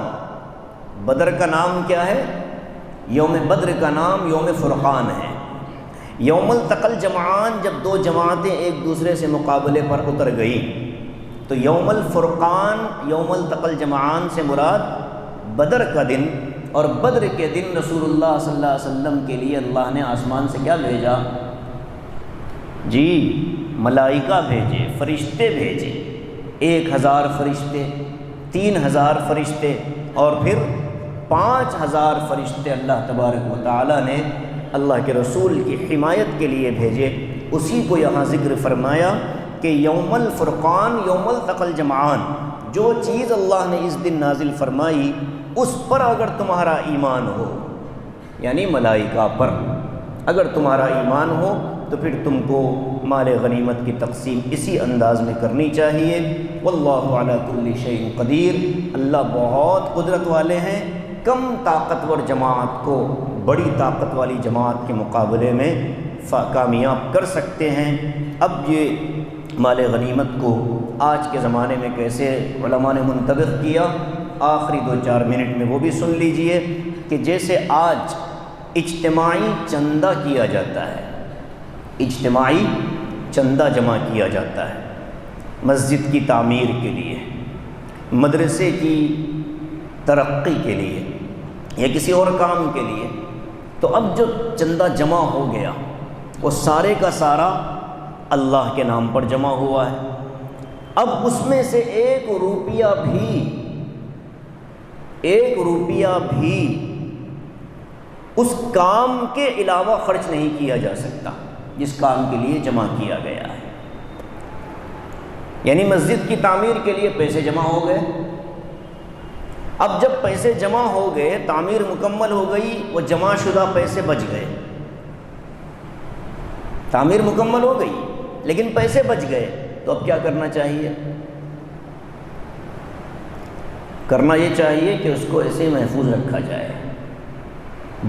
بدر کا نام کیا ہے؟ یوم بدر کا نام یوم فرقان ہے۔ یوم التقى الجمعان، جب 2 جماعتیں ایک دوسرے سے مقابلے پر اتر گئیں تو یوم الفرقان، یوم التقى الجمعان سے مراد بدر کا دن، اور بدر کے دن رسول اللہ صلی اللہ علیہ وسلم کے لیے اللہ نے آسمان سے کیا بھیجا؟ جی ملائکہ بھیجے، فرشتے بھیجے، 1000 فرشتے، 3000 فرشتے، اور پھر 5000 فرشتے اللہ تبارک و تعالیٰ نے اللہ کے رسول کی حمایت کے لیے بھیجے۔ اسی کو یہاں ذکر فرمایا کہ یوم الفرقان، یوم التقى الجمعان، جو چیز اللہ نے اس دن نازل فرمائی اس پر اگر تمہارا ایمان ہو، یعنی ملائکہ پر اگر تمہارا ایمان ہو تو پھر تم کو مال غنیمت کی تقسیم اسی انداز میں کرنی چاہیے۔ واللہ علی کل شیء قدیر، اللہ بہت قدرت والے ہیں، کم طاقتور جماعت کو بڑی طاقت والی جماعت کے مقابلے میں کامیاب کر سکتے ہیں۔ اب یہ مال غنیمت کو آج کے زمانے میں کیسے علماء نے منطبق کیا، آخری 2-4 منٹ میں وہ بھی سن لیجئے کہ جیسے آج اجتماعی چندہ کیا جاتا ہے، اجتماعی چندہ جمع کیا جاتا ہے مسجد کی تعمیر کے لیے، مدرسے کی ترقی کے لیے یا کسی اور کام کے لیے، تو اب جو چندہ جمع ہو گیا وہ سارے کا سارا اللہ کے نام پر جمع ہوا ہے۔ اب اس میں سے 1 روپیہ بھی اس کام کے علاوہ خرچ نہیں کیا جا سکتا جس کام کے لیے جمع کیا گیا ہے۔ یعنی مسجد کی تعمیر کے لیے پیسے جمع ہو گئے، اب جب پیسے جمع ہو گئے، تعمیر مکمل ہو گئی، وہ جمع شدہ پیسے بچ گئے، تعمیر مکمل ہو گئی لیکن پیسے بچ گئے، تو اب کیا کرنا چاہیے؟ کرنا یہ چاہیے کہ اس کو ایسے محفوظ رکھا جائے،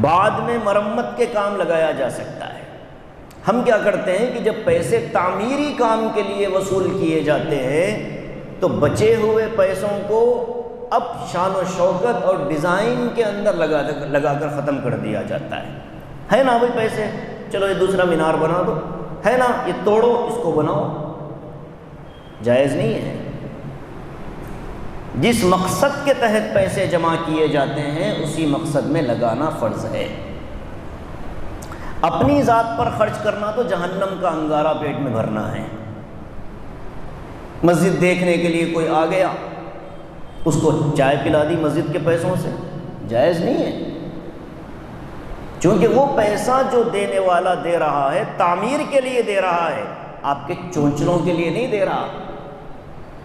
بعد میں مرمت کے کام لگایا جا سکتا ہے۔ ہم کیا کرتے ہیں کہ جب پیسے تعمیری کام کے لیے وصول کیے جاتے ہیں تو بچے ہوئے پیسوں کو اب شان و شوکت اور ڈیزائن کے اندر لگا کر ختم کر دیا جاتا ہے نا بھائی پیسے، چلو یہ دوسرا مینار بنا دو، ہے نا یہ توڑو اس کو بناؤ، جائز نہیں ہے۔ جس مقصد کے تحت پیسے جمع کیے جاتے ہیں اسی مقصد میں لگانا فرض ہے۔ اپنی ذات پر خرچ کرنا تو جہنم کا انگارہ پیٹ میں بھرنا ہے۔ مسجد دیکھنے کے لیے کوئی آ گیا، اس کو چائے پلا دی مسجد کے پیسوں سے، جائز نہیں ہے۔ چونکہ وہ پیسہ جو دینے والا دے رہا ہے تعمیر کے لیے دے رہا ہے، آپ کے چونچلوں کے لیے نہیں دے رہا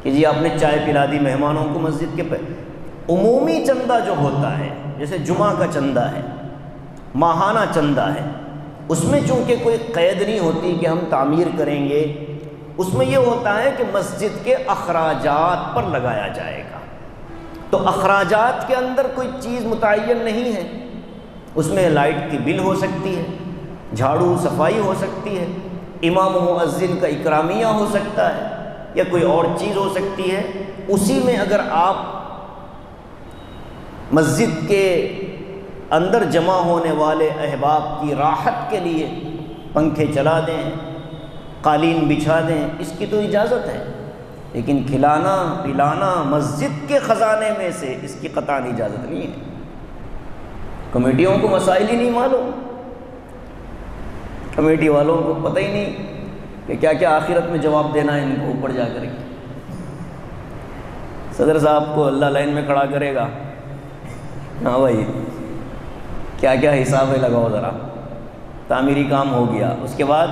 کہ جی آپ نے چائے پلا دی مہمانوں کو مسجد کے عمومی چندہ جو ہوتا ہے، جیسے جمعہ کا چندہ ہے، ماہانہ چندہ ہے، اس میں چونکہ کوئی قید نہیں ہوتی کہ ہم تعمیر کریں گے، اس میں یہ ہوتا ہے کہ مسجد کے اخراجات پر لگایا جائے گا۔ تو اخراجات کے اندر کوئی چیز متعین نہیں ہے، اس میں لائٹ کی بل ہو سکتی ہے، جھاڑو صفائی ہو سکتی ہے، امام و مؤذن کا اکرامیہ ہو سکتا ہے، یا کوئی اور چیز ہو سکتی ہے۔ اسی میں اگر آپ مسجد کے اندر جمع ہونے والے احباب کی راحت کے لیے پنکھے چلا دیں، قالین بچھا دیں، اس کی تو اجازت ہے، لیکن کھلانا پلانا مسجد کے خزانے میں سے اس کی قطعاً اجازت نہیں ہے۔ کمیٹیوں کو مسائل ہی نہیں معلوم، کمیٹی والوں کو پتہ ہی نہیں کہ کیا کیا آخرت میں جواب دینا ہے ان کو اوپر جا کر کے۔ صدر صاحب کو اللہ لائن میں کھڑا کرے گا، ہاں بھائی کیا کیا حساب ہے لگاؤ ذرا، تعمیری کام ہو گیا، اس کے بعد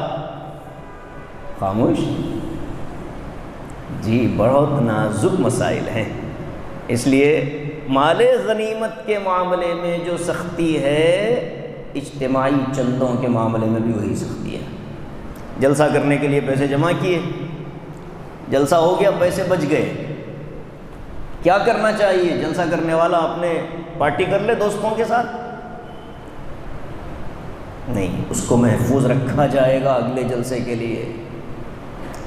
خاموش۔ جی بہت نازک مسائل ہیں، اس لیے مال غنیمت کے معاملے میں جو سختی ہے اجتماعی چندوں کے معاملے میں بھی وہی سختی ہے۔ جلسہ کرنے کے لیے پیسے جمع کیے، جلسہ ہو گیا، پیسے بچ گئے، کیا کرنا چاہیے؟ جلسہ کرنے والا اپنے پارٹی کر لے دوستوں کے ساتھ؟ نہیں، اس کو محفوظ رکھا جائے گا اگلے جلسے کے لیے،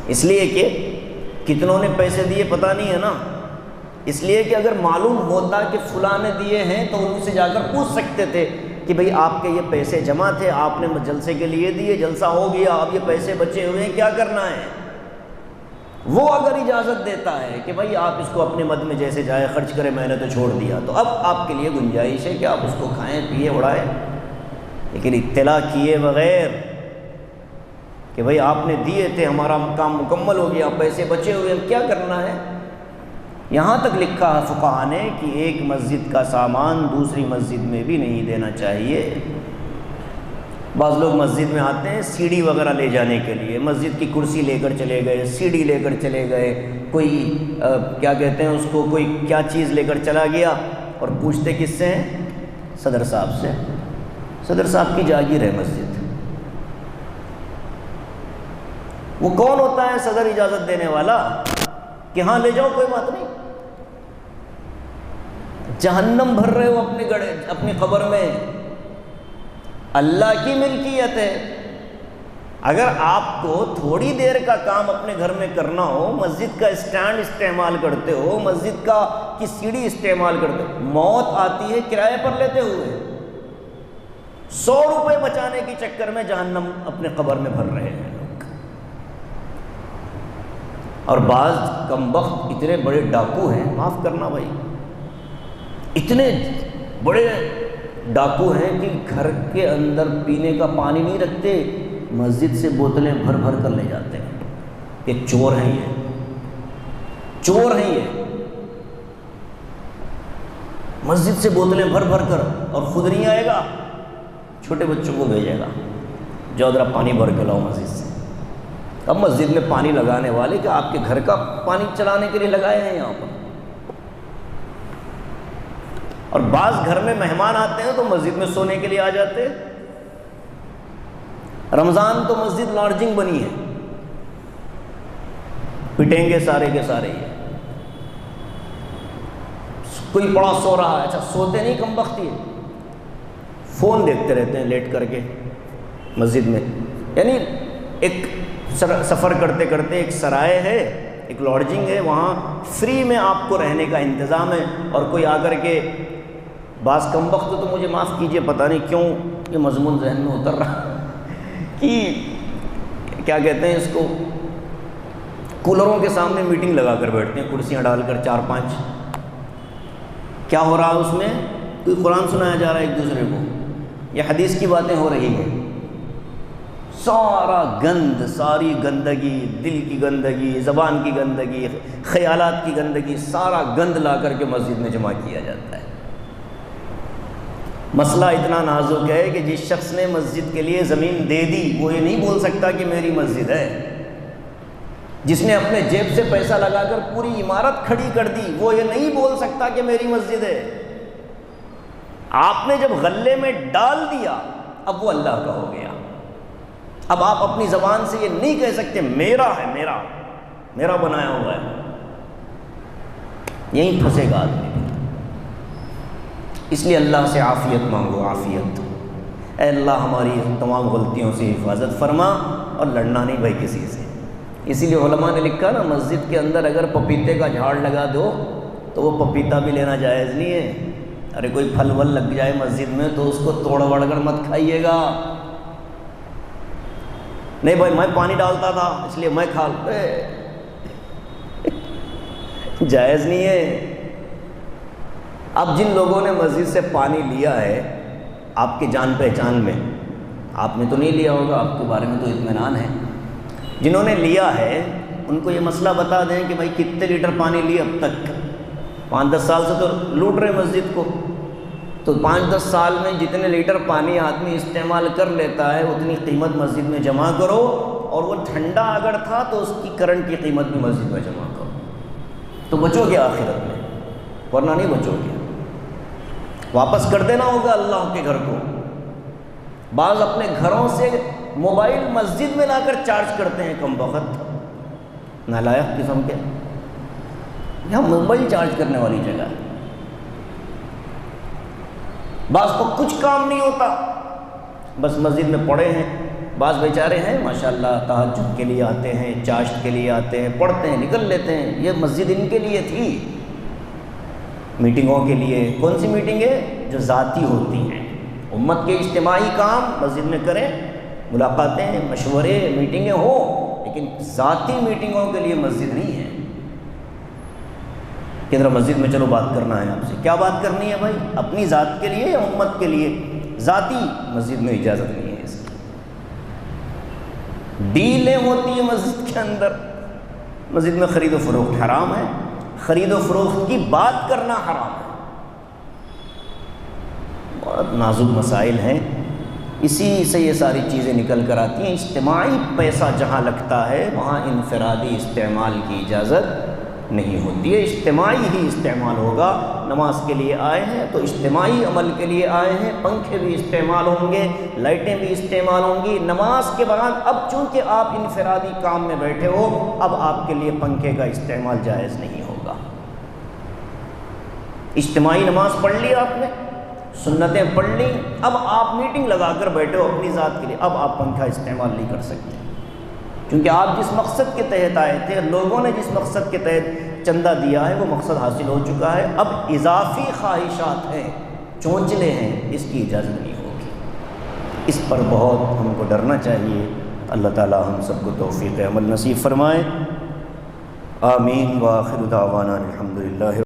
اس لیے کہ کتنوں نے پیسے دیے پتہ نہیں ہے نا، اس لیے کہ اگر معلوم ہوتا کہ فلاں نے دیے ہیں تو ان سے جا کر پوچھ سکتے تھے کہ بھئی آپ کے یہ پیسے جمع تھے، آپ نے جلسے کے لیے دیے، جلسہ ہو گیا، اب یہ پیسے بچے ہوئے ہیں، کیا کرنا ہے؟ وہ اگر اجازت دیتا ہے کہ بھئی آپ اس کو اپنے مد میں جیسے جائے خرچ کریں، میں نے تو چھوڑ دیا، تو اب آپ کے لیے گنجائش ہے کہ آپ اس کو کھائیں پیئے اڑائیں، لیکن اطلاع کیے بغیر کہ بھئی آپ نے دیے تھے، ہمارا کام مکمل ہو گیا، پیسے بچے ہوئے، اب کیا کرنا ہے؟ یہاں تک لکھا ہے فقہاء نے کہ ایک مسجد کا سامان دوسری مسجد میں بھی نہیں دینا چاہیے۔ بعض لوگ مسجد میں آتے ہیں سیڑھی وغیرہ لے جانے کے لیے، مسجد کی کرسی لے کر چلے گئے، سیڑھی لے کر چلے گئے، کوئی کیا کہتے ہیں اس کو، کوئی کیا چیز لے کر چلا گیا، اور پوچھتے کس سے ہیں؟ صدر صاحب سے۔ صدر صاحب کی جاگیر ہے مسجد، وہ کون ہوتا ہے صدر اجازت دینے والا کہ ہاں لے جاؤ کوئی بات نہیں؟ جہنم بھر رہے ہو اپنی قبر میں، اللہ کی ملکیت ہے۔ اگر آپ کو تھوڑی دیر کا کام اپنے گھر میں کرنا ہو، مسجد کا اسٹینڈ استعمال کرتے ہو، مسجد کی سیڑھی استعمال کرتے ہو، موت آتی ہے کرائے پر لیتے ہوئے، 100 روپے بچانے کے چکر میں جہنم اپنے قبر میں بھر رہے ہیں لوگ۔ اور بعض کمبخت اتنے بڑے ڈاکو ہیں، معاف کرنا بھائی، اتنے بڑے ڈاکو ہیں کہ گھر کے اندر پینے کا پانی نہیں رکھتے، مسجد سے بوتلیں بھر بھر کر لے جاتے ہیں۔ یہ چور ہیں، یہ چور ہیں، یہ مسجد سے بوتلیں بھر بھر کر، اور خود نہیں آئے گا، چھوٹے بچوں کو بھیجے گا، جاؤ ذرا پانی بھر کے لاؤ مسجد سے۔ اب مسجد میں پانی لگانے والے کہ آپ کے گھر کا پانی چلانے کے لیے لگائے ہیں یہاں پر۔ اور بعض گھر میں مہمان آتے ہیں تو مسجد میں سونے کے لیے آ جاتے ہیں۔ رمضان تو مسجد لارجنگ بنی ہے، پٹیں گے سارے کے سارے، کوئی بڑا سو رہا ہے، اچھا سوتے نہیں کم بختی ہے، فون دیکھتے رہتے ہیں لیٹ کر کے مسجد میں۔ یعنی ایک سفر کرتے کرتے ایک سرائے ہے، ایک لاڈجنگ ہے، وہاں فری میں آپ کو رہنے کا انتظام ہے، اور کوئی آ کر کے بعض کم وقت تو مجھے معاف کیجئے، پتہ نہیں کیوں یہ مضمون ذہن میں اتر رہا کہ کیا کہتے ہیں اس کو، کولروں کے سامنے میٹنگ لگا کر بیٹھتے ہیں، کرسیاں ڈال کر 4-5، کیا ہو رہا ہے اس میں؟ کوئی قرآن سنایا جا رہا ہے ایک دوسرے کو، یہ حدیث کی باتیں ہو رہی ہیں، سارا گند، ساری گندگی، دل کی گندگی، زبان کی گندگی، خیالات کی گندگی، سارا گند لا کر کے مسجد میں جمع کیا جاتا ہے۔ مسئلہ اتنا نازک ہے کہ جس شخص نے مسجد کے لیے زمین دے دی وہ یہ نہیں بول سکتا کہ میری مسجد ہے۔ جس نے اپنے جیب سے پیسہ لگا کر پوری عمارت کھڑی کر دی وہ یہ نہیں بول سکتا کہ میری مسجد ہے۔ آپ نے جب غلے میں ڈال دیا اب وہ اللہ کا ہو گیا۔ اب آپ اپنی زبان سے یہ نہیں کہہ سکتے میرا ہے، میرا بنایا ہوا ہے۔ یہیں پھنسے گا آدمی۔ اس لیے اللہ سے عافیت مانگو، عافیت۔ اے اللہ ہماری تمام غلطیوں سے حفاظت فرما، اور لڑنا نہیں بھائی کسی سے۔ اسی لیے علماء نے لکھا نا، مسجد کے اندر اگر پپیتے کا جھاڑ لگا دو تو وہ پپیتا بھی لینا جائز نہیں ہے۔ ارے کوئی پھل ول لگ جائے مسجد میں تو اس کو توڑ وڑ کر مت کھائیے گا۔ نہیں بھائی میں پانی ڈالتا تھا اس لیے میں کھا لوں، جائز نہیں ہے۔ اب جن لوگوں نے مسجد سے پانی لیا ہے آپ کے جان پہچان میں، آپ نے تو نہیں لیا ہوگا، آپ کے بارے میں تو اطمینان ہے، جنہوں نے لیا ہے ان کو یہ مسئلہ بتا دیں کہ بھائی کتنے لیٹر پانی لیے اب تک۔ 5-10 سال سے تو لوٹ رہے مسجد کو، تو 5-10 سال میں جتنے لیٹر پانی آدمی استعمال کر لیتا ہے اتنی قیمت مسجد میں جمع کرو، اور وہ ٹھنڈا اگر تھا تو اس کی کرنٹ کی قیمت بھی مسجد میں جمع کرو، تو بچو گے آخرت میں، ورنہ نہیں بچو گے۔ واپس کر دینا ہوگا اللہ کے گھر کو۔ بعض اپنے گھروں سے موبائل مسجد میں لا کر چارج کرتے ہیں، کم وقت نالائق قسم کے۔ یہاں موبائل چارج کرنے والی جگہ ہے۔ بعض کو کچھ کام نہیں ہوتا، بس مسجد میں پڑے ہیں۔ بعض بیچارے ہیں ماشاءاللہ تہجد کے لیے آتے ہیں، چاشت کے لیے آتے ہیں، پڑھتے ہیں، نکل لیتے ہیں۔ یہ مسجد ان کے لیے تھی، میٹنگوں کے لیے۔ کون سی میٹنگیں؟ جو ذاتی ہوتی ہیں۔ امت کے اجتماعی کام مسجد میں کریں، ملاقاتیں، مشورے، میٹنگیں ہوں، لیکن ذاتی میٹنگوں کے لیے مسجد نہیں ہے کہ ذرا مسجد میں چلو بات کرنا ہے آپ سے۔ کیا بات کرنی ہے بھائی؟ اپنی ذات کے لیے یا امت کے لیے؟ ذاتی مسجد میں اجازت نہیں ہے اس کی۔ ڈیلیں ہوتی ہیں مسجد کے اندر۔ مسجد میں خرید و فروخت حرام ہے، خرید و فروخت کی بات کرنا حرام ہے۔ بہت نازک مسائل ہیں، اسی سے یہ ساری چیزیں نکل کر آتی ہیں۔ اجتماعی پیسہ جہاں لگتا ہے وہاں انفرادی استعمال کی اجازت نہیں ہوتی ہے، اجتماعی ہی استعمال ہوگا۔ نماز کے لیے آئے ہیں تو اجتماعی عمل کے لیے آئے ہیں، پنکھے بھی استعمال ہوں گے، لائٹیں بھی استعمال ہوں گی۔ نماز کے بعد اب چونکہ آپ انفرادی کام میں بیٹھے ہو، اب آپ کے لیے پنکھے کا استعمال جائز نہیں ہوگا۔ اجتماعی نماز پڑھ لی آپ نے، سنتیں پڑھ لی، اب آپ میٹنگ لگا کر بیٹھے ہو اپنی ذات کے لیے، اب آپ پنکھا استعمال نہیں کر سکتے، کیونکہ آپ جس مقصد کے تحت آئے تھے، لوگوں نے جس مقصد کے تحت چندہ دیا ہے وہ مقصد حاصل ہو چکا ہے۔ اب اضافی خواہشات ہیں، چونچلے ہیں، اس کی اجازت نہیں ہوگی۔ اس پر بہت ہم کو ڈرنا چاہیے۔ اللہ تعالی ہم سب کو توفیق عمل نصیب فرمائے۔ آمین۔ وآخر دعوانا الحمدللہ۔